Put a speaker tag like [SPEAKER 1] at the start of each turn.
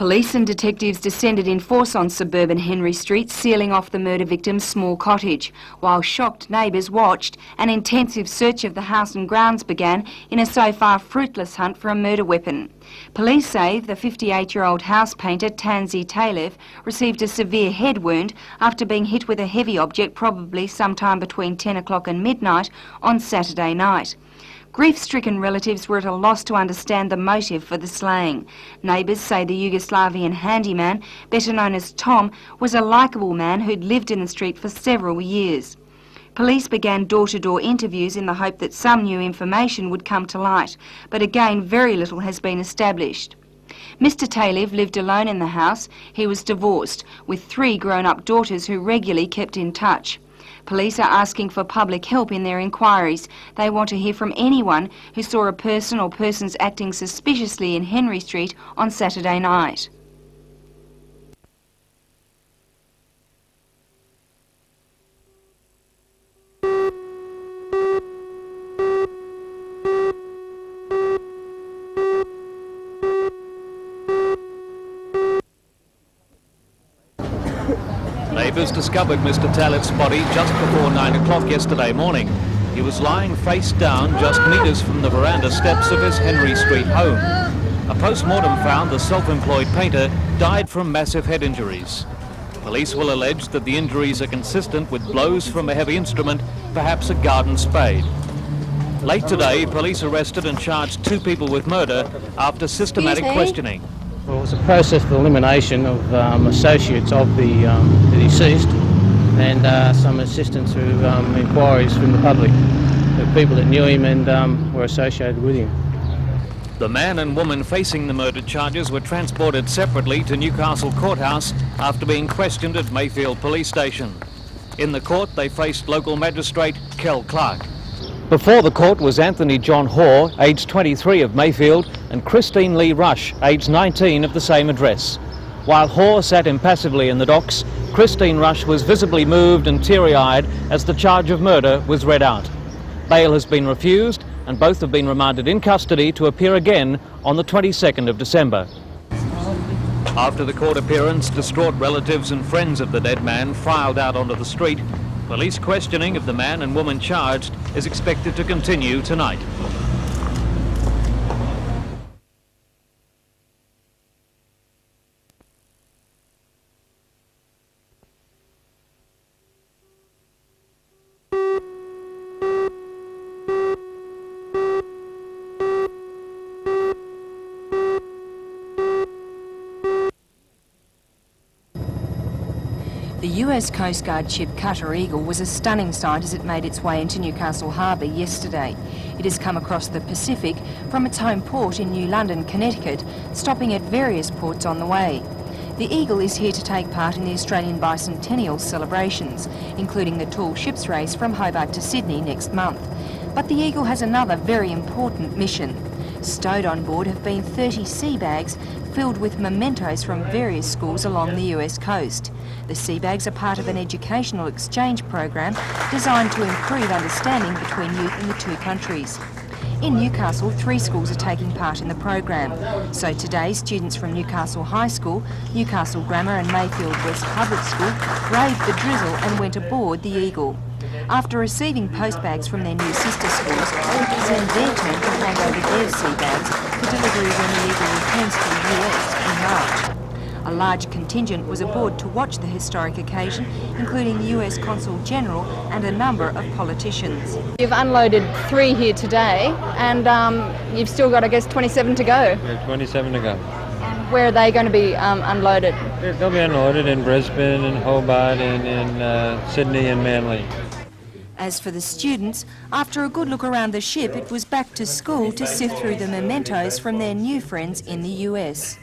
[SPEAKER 1] Police and detectives descended in force on suburban Henry Street, sealing off the murder victim's small cottage, while shocked neighbours watched. An intensive search of the house and grounds began in a so far fruitless hunt for a murder weapon. Police say the 58-year-old house painter Tansy Talev received a severe head wound after being hit with a heavy object probably sometime between 10 o'clock and midnight on Saturday night. Grief-stricken relatives were at a loss to understand the motive for the slaying. Neighbours say the Yugoslavian handyman, better known as Tom, was a likeable man who'd lived in the street for several years. Police began door-to-door interviews in the hope that some new information would come to light, but again very little has been established. Mr. Talev lived alone in the house. He was divorced, with 3 grown-up daughters who regularly kept in touch. Police are asking for public help in their inquiries. They want to hear from anyone who saw a person or persons acting suspiciously in Henry Street on Saturday night.
[SPEAKER 2] Neighbours discovered Mr. Talev's body just before 9 o'clock yesterday morning. He was lying face down just metres from the veranda steps of his Henry Street home. A post-mortem found the self-employed painter died from massive head injuries. Police will allege that the injuries are consistent with blows from a heavy instrument, perhaps a garden spade. Late today, police arrested and charged 2 people with murder after systematic questioning.
[SPEAKER 3] Well, it was a process of elimination of associates of the deceased and some assistance through inquiries from the public, the people that knew him and were associated with him.
[SPEAKER 2] The man and woman facing the murder charges were transported separately to Newcastle Courthouse after being questioned at Mayfield Police Station. In the court, they faced local magistrate Kel Clark. Before the court was Anthony John Hoare, aged 23 of Mayfield, and Christine Lee Rush, aged 19 of the same address. While Hoare sat impassively in the docks, Christine Rush was visibly moved and teary-eyed as the charge of murder was read out. Bail has been refused and both have been remanded in custody to appear again on the 22nd of December. After the court appearance, distraught relatives and friends of the dead man filed out onto the street. Police questioning of the man and woman charged is expected to continue tonight.
[SPEAKER 1] The US Coast Guard ship Cutter Eagle was a stunning sight as it made its way into Newcastle Harbour yesterday. It has come across the Pacific from its home port in New London, Connecticut, stopping at various ports on the way. The Eagle is here to take part in the Australian Bicentennial celebrations, including the tall ships race from Hobart to Sydney next month. But the Eagle has another very important mission. Stowed on board have been 30 sea bags filled with mementos from various schools along the US coast. The sea bags are part of an educational exchange program designed to improve understanding between youth in the 2 countries. In Newcastle, 3 schools are taking part in the program. So today, students from Newcastle High School, Newcastle Grammar and Mayfield West Public School braved the drizzle and went aboard the Eagle. After receiving post bags from their new sister schools, it is then their turn to hand over their sea bags for delivery when the Eagle returns to the US in March. A large contingent was aboard to watch the historic occasion, including the US Consul General and a number of politicians.
[SPEAKER 4] You've unloaded 3 here today and you've still got, I guess, 27 to go.
[SPEAKER 5] Yeah, 27 to go.
[SPEAKER 4] And where are they going to be unloaded?
[SPEAKER 5] They'll be unloaded in Brisbane and Hobart and in Sydney and Manly.
[SPEAKER 1] As for the students, after a good look around the ship, it was back to school to sift through the mementos from their new friends in the US.